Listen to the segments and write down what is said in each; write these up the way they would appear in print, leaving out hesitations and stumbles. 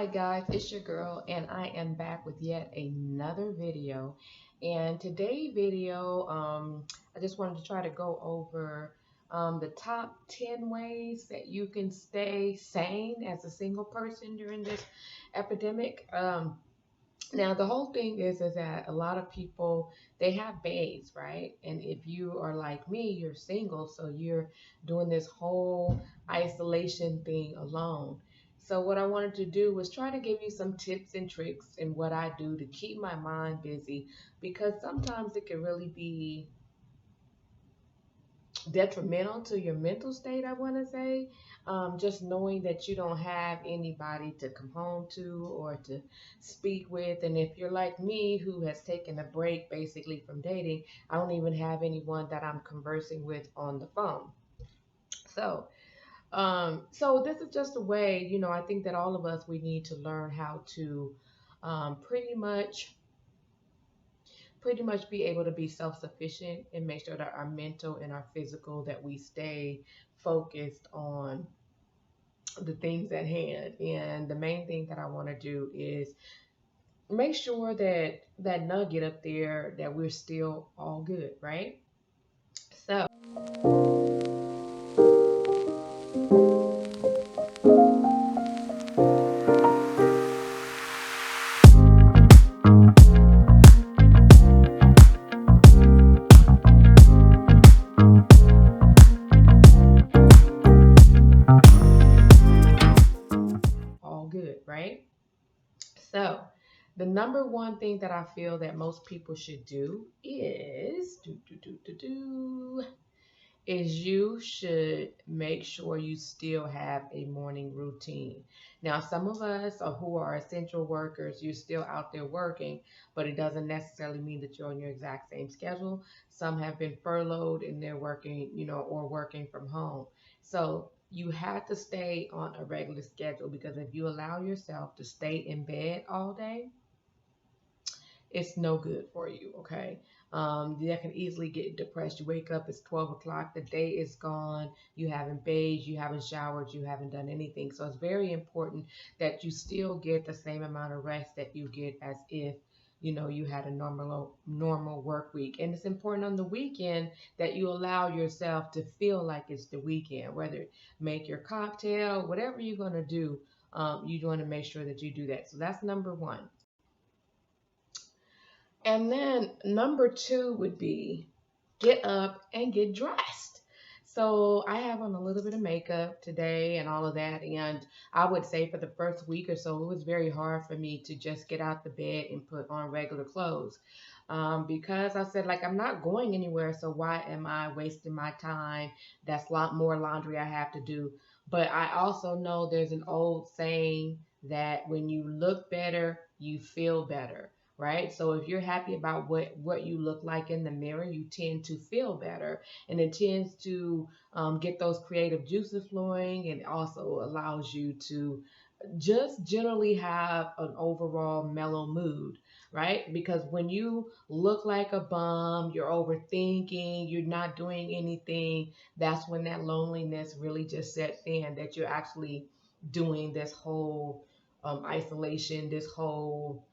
Hi guys, it's your girl and I am back with yet another video. And today's video, I just wanted to try to go over the top 10 ways that you can stay sane as a single person during this epidemic. Now the whole thing is that a lot of people, they have babes, right? And if you are like me, you're single, so you're doing this whole isolation thing alone. So what I wanted to do was try to give you some tips and tricks in what I do to keep my mind busy, because sometimes it can really be detrimental to your mental state, I want to say. Just knowing that you don't have anybody to come home to or to speak with. And if you're like me, who has taken a break basically from dating, I don't even have anyone that I'm conversing with on the phone. So, so this is just a way, I think that all of us, we need to learn how to pretty much be able to be self-sufficient and make sure that our mental and our physical, that we stay focused on the things at hand. And the main thing that I want to do is make sure that that nugget up there, that we're still all good, right? So all good, right? So the number one thing that I feel that most people should do is is you should make sure you still have a morning routine. Now, some of us are, who are essential workers, you're still out there working, but it doesn't necessarily mean that you're on your exact same schedule. Some have been furloughed and they're working, or working from home. So you have to stay on a regular schedule, because if you allow yourself to stay in bed all day, it's no good for you, okay? That can easily get depressed. You wake up, it's 12 o'clock, the day is gone, you haven't bathed, you haven't showered, you haven't done anything. So it's very important that you still get the same amount of rest that you get as if you had a normal work week. And it's important on the weekend that you allow yourself to feel like it's the weekend, whether make your cocktail, whatever you're going to do. You want to make sure that you do that. So that's number one. And then number two would be get up and get dressed. So I have on a little bit of makeup today and all of that. And I would say for the first week or so, it was very hard for me to just get out the bed and put on regular clothes. Because I said, like, I'm not going anywhere. So why am I wasting my time? That's a lot more laundry I have to do. But I also know there's an old saying that when you look better, you feel better, right? So if you're happy about what you look like in the mirror, you tend to feel better, and it tends to get those creative juices flowing, and also allows you to just generally have an overall mellow mood, right? Because when you look like a bum, you're overthinking, you're not doing anything, that's when that loneliness really just sets in, that you're actually doing this whole isolation, this whole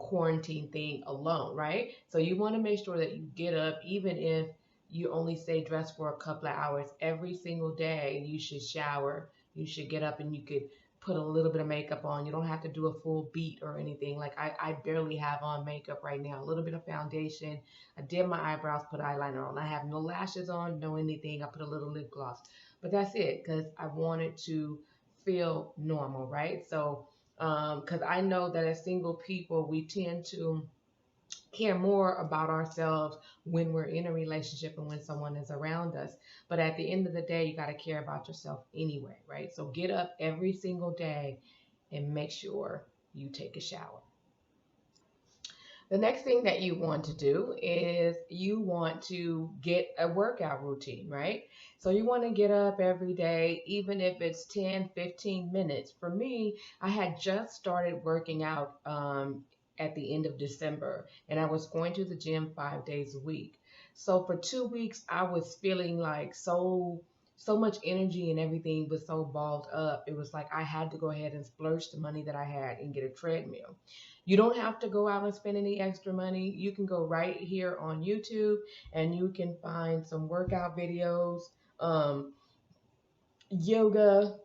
quarantine thing alone, right? So you want to make sure that you get up, even if you only stay dressed for a couple of hours every single day. You should shower, you should get up, and you could put a little bit of makeup on. You don't have to do a full beat or anything. Like I barely have on makeup right now. A little bit of foundation. I did my eyebrows, put eyeliner on. I have no lashes on, no anything. I put a little lip gloss. But that's it, because I wanted to feel normal, right? So because I know that as single people, we tend to care more about ourselves when we're in a relationship and when someone is around us. But at the end of the day, you got to care about yourself anyway, right? So get up every single day and make sure you take a shower. The next thing that you want to do is you want to get a workout routine, right? So you want to get up every day, even if it's 10, 15 minutes. For me, I had just started working out at the end of December, and I was going to the gym 5 days a week. So for 2 weeks, I was feeling like so so much energy and everything was so balled up. It was like I had to go ahead and splurge the money that I had and get a treadmill. You don't have to go out and spend any extra money. You can go right here on YouTube and you can find some workout videos, um, yoga,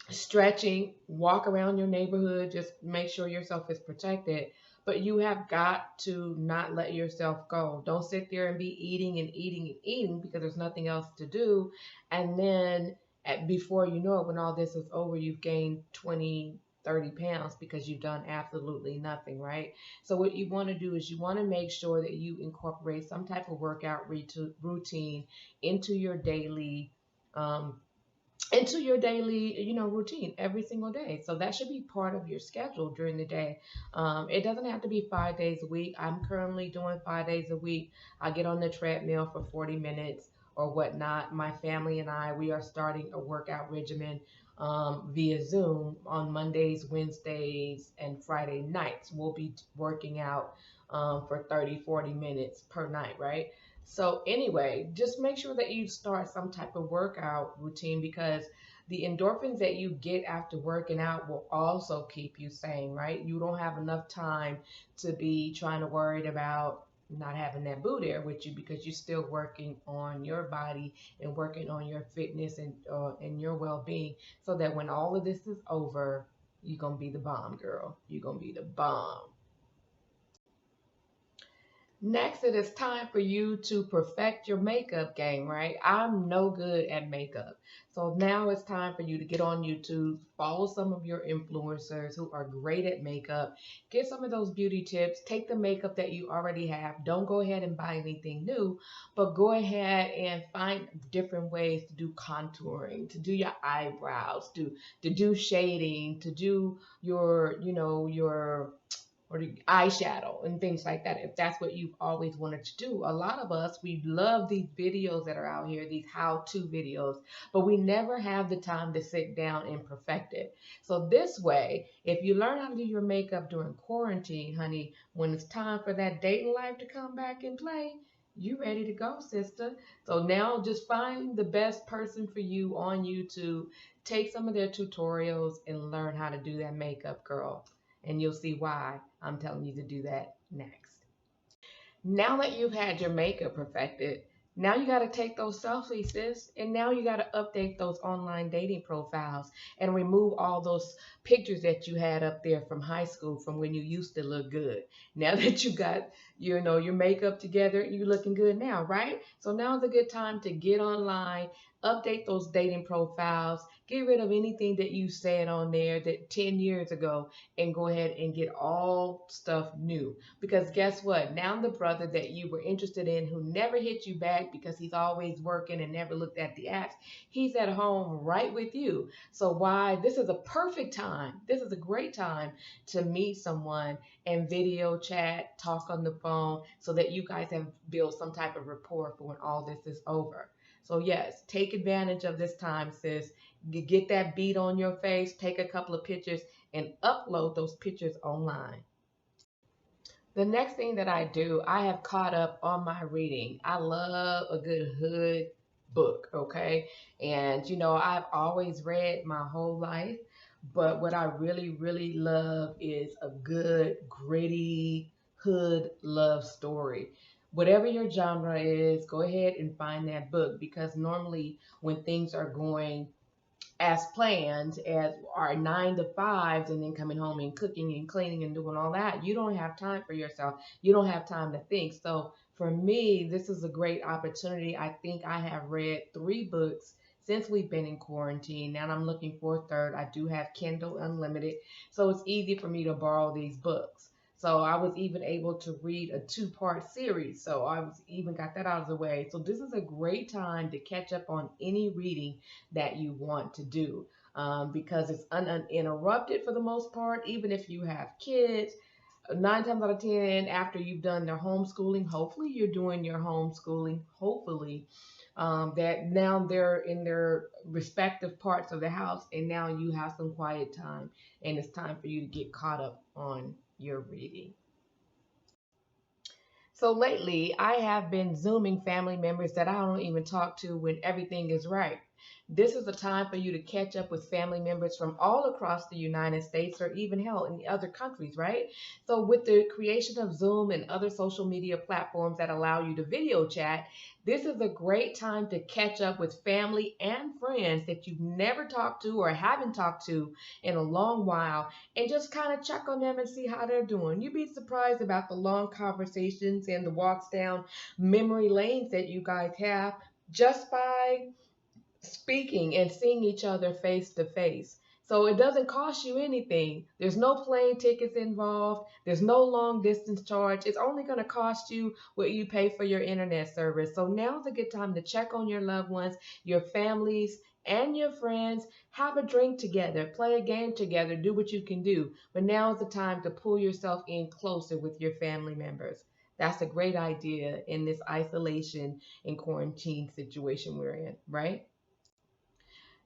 stretching, walk around your neighborhood, just make sure yourself is protected. But you have got to not let yourself go. Don't sit there and be eating and eating and eating because there's nothing else to do. And then before you know it, when all this is over, you've gained 20, 30 pounds because you've done absolutely nothing, right? So what you want to do is you want to make sure that you incorporate some type of workout routine into your daily um, routine every single day. So that should be part of your schedule during the day. It doesn't have to be 5 days a week. I'm currently doing 5 days a week. I get on the treadmill for 40 minutes or whatnot. My family and I, we are starting a workout regimen via Zoom on Mondays, Wednesdays, and Friday nights. We'll be working out for 30, 40 minutes per night, right? So anyway, just make sure that you start some type of workout routine because the endorphins that you get after working out will also keep you sane, right? You don't have enough time to be trying to worry about not having that boo there with you because you're still working on your body and working on your fitness and your well-being so that when all of this is over, you're going to be the bomb, girl. You're going to be the bomb. Next, it is time for you to perfect your makeup game, right? I'm no good at makeup. So now it's time for you to get on YouTube, follow some of your influencers who are great at makeup, get some of those beauty tips, take the makeup that you already have. Don't go ahead and buy anything new, but go ahead and find different ways to do contouring, to do your eyebrows, to do shading, to do your or the eyeshadow and things like that if that's what you've always wanted to do. A lot of us, we love these videos that are out here, these how-to videos, but we never have the time to sit down and perfect it. So this way, if you learn how to do your makeup during quarantine, honey, when it's time for that dating life to come back and play, you ready to go, sister. So now just find the best person for you on YouTube, take some of their tutorials and learn how to do that makeup, girl, and you'll see why I'm telling you to do that next. Now that you've had your makeup perfected, now you got to take those selfies, sis. And now you got to update those online dating profiles and remove all those pictures that you had up there from high school from when you used to look good. Now that you got, your makeup together, you looking good now, right? So now's a good time to get online, update those dating profiles, get rid of anything that you said on there that 10 years ago and go ahead and get all stuff new. Because guess what? Now the brother that you were interested in who never hit you back because he's always working and never looked at the apps, he's at home right with you. So why? This is a perfect time. This is a great time to meet someone and video chat, talk on the phone so that you guys have built some type of rapport for when all this is over. So yes, take advantage of this time, sis. Get that beat on your face, take a couple of pictures and upload those pictures online. The next thing that I do, I have caught up on my reading. I love a good hood book, okay? And I've always read my whole life, but what I really, really love is a good, gritty hood love story. Whatever your genre is, go ahead and find that book because normally when things are going as planned as our 9 to 5s and then coming home and cooking and cleaning and doing all that, you don't have time for yourself. You don't have time to think. So for me, this is a great opportunity. I think I have read 3 books since we've been in quarantine. Now I'm looking for a third. I do have Kindle Unlimited, so it's easy for me to borrow these books. So I was even able to read a 2-part series. So I was even got that out of the way. So this is a great time to catch up on any reading that you want to do because it's uninterrupted for the most part. Even if you have kids, 9 times out of 10, after you've done their homeschooling, hopefully you're doing your homeschooling, hopefully that now they're in their respective parts of the house and now you have some quiet time and it's time for you to get caught up on your reading. So lately, I have been Zooming family members that I don't even talk to when everything is right. This is a time for you to catch up with family members from all across the United States or even hell in other countries, right? So, with the creation of Zoom and other social media platforms that allow you to video chat, this is a great time to catch up with family and friends that you've never talked to or haven't talked to in a long while and just kind of check on them and see how they're doing. You'd be surprised about the long conversations and the walks down memory lanes that you guys have just by speaking and seeing each other face to face. So it doesn't cost you anything. There's no plane tickets involved. There's no long distance charge. It's only going to cost you what you pay for your internet service. So now's a good time to check on your loved ones, your families, and your friends. Have a drink together, play a game together, do what you can do. But now is the time to pull yourself in closer with your family members. That's a great idea in this isolation and quarantine situation we're in, right?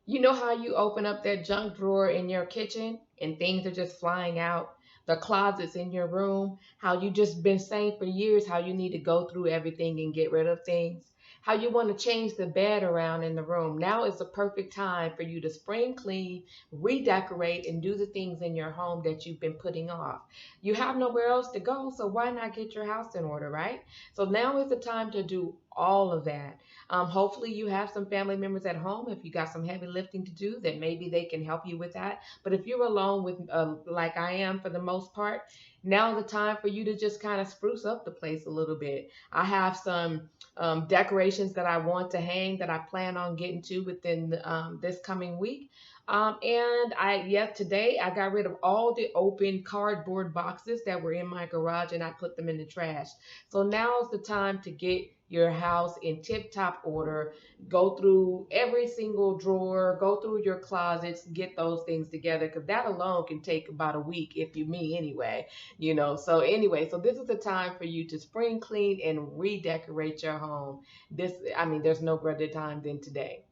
You know how you open up that junk drawer in your kitchen and things are just flying out? The closets in your room, how you just been saying for years how you need to go through everything and get rid of things. How you want to change the bed around in the room. Now is the perfect time for you to spring clean, redecorate, and do the things in your home that you've been putting off. You have nowhere else to go, so why not get your house in order, right? So now is the time to do all of that. Hopefully, you have some family members at home. If you got some heavy lifting to do, then maybe they can help you with that. But if you're alone with, like I am for the most part, now's the time for you to just kind of spruce up the place a little bit. I have some decorations that I want to hang that I plan on getting to within this coming week. And yes, today I got rid of all the open cardboard boxes that were in my garage and I put them in the trash. So now is the time to get your house in tip top order. Go through every single drawer, go through your closets, get those things together because that alone can take about a week if you me anyway, you know. So anyway, so this is the time for you to spring clean and redecorate your home. There's no better time than today.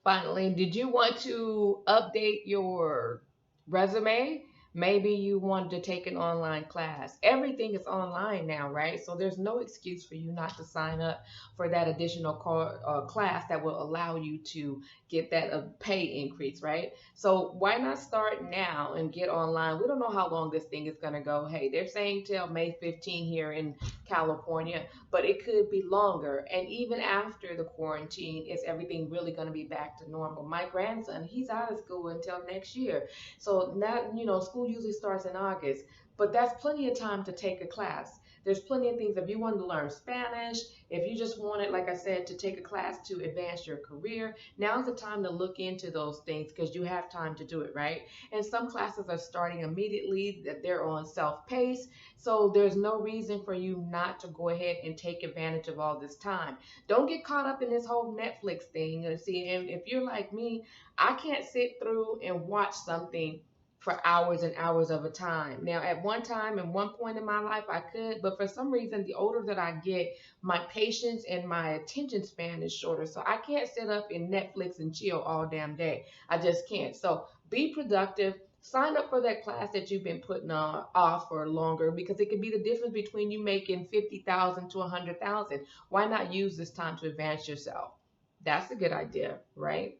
Finally, did you want to update your resume? Maybe you wanted to take an online class. Everything is online now, right? So there's no excuse for you not to sign up for that additional class that will allow you to get that pay increase, right? So why not start now and get online? We don't know how long this thing is going to go. Hey, they're saying till May 15 here in California, but it could be longer. And even after the quarantine, is everything really going to be back to normal? My grandson, he's out of school until next year. So now, school usually starts in August, but that's plenty of time to take a class. There's plenty of things. If you wanted to learn Spanish, if you just wanted, like I said, to take a class to advance your career, now's the time to look into those things because you have time to do it, right? And some classes are starting immediately, that they're on self-paced. So there's no reason for you not to go ahead and take advantage of all this time. Don't get caught up in this whole Netflix thing. See, and if you're like me, I can't sit through and watch something for hours and hours of a time. Now, at one time and one point in my life, I could, but for some reason, the older that I get, my patience and my attention span is shorter. So I can't sit up in Netflix and chill all damn day. I just can't. So be productive. Sign up for that class that you've been putting off for longer because it could be the difference between you making 50,000 to 100,000. Why not use this time to advance yourself? That's a good idea, right?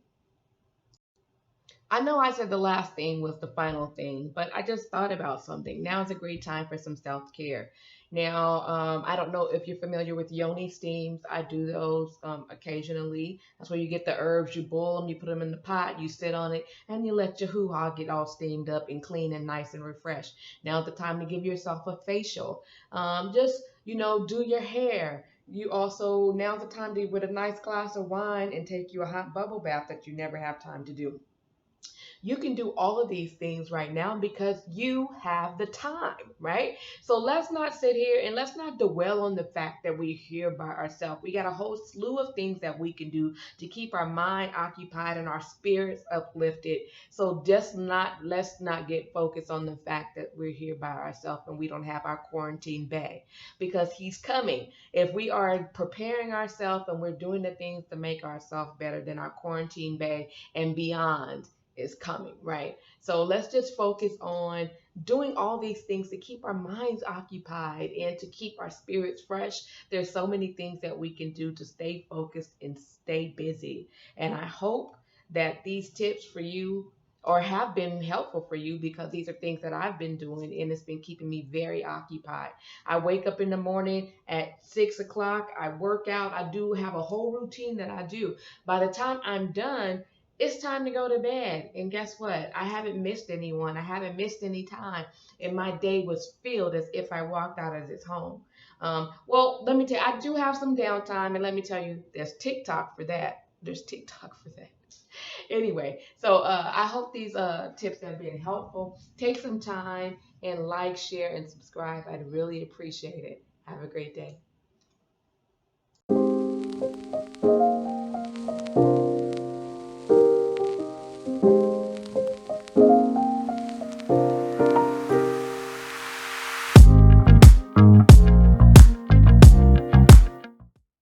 I know I said the last thing was the final thing, but I just thought about something. Now is a great time for some self care. Now, I don't know if you're familiar with yoni steams. I do those occasionally. That's where you get the herbs, you boil them, you put them in the pot, you sit on it, and you let your hoo ha get all steamed up and clean and nice and refreshed. Now's the time to give yourself a facial. Just, do your hair. You also, now's the time to, with a nice glass of wine, and take you a hot bubble bath that you never have time to do. You can do all of these things right now because you have the time, right? So let's not sit here and let's not dwell on the fact that we're here by ourselves. We got a whole slew of things that we can do to keep our mind occupied and our spirits uplifted. So let's not get focused on the fact that we're here by ourselves and we don't have our quarantine bay because he's coming. If we are preparing ourselves and we're doing the things to make ourselves better, then our quarantine bay and beyond is coming, right? So let's just focus on doing all these things to keep our minds occupied and to keep our spirits fresh. There's so many things that we can do to stay focused and stay busy. And I hope that these tips for you or have been helpful for you, because these are things that I've been doing and it's been keeping me very occupied. I wake up in the morning at 6 o'clock, I work out, I do have a whole routine that I do. By the time I'm done, it's time to go to bed. And guess what? I haven't missed anyone. I haven't missed any time. And my day was filled as if I walked out of this home. Well, let me tell you, I do have some downtime. And let me tell you, there's TikTok for that. There's TikTok for that. Anyway, so I hope these tips have been helpful. Take some time and like, share, and subscribe. I'd really appreciate it. Have a great day.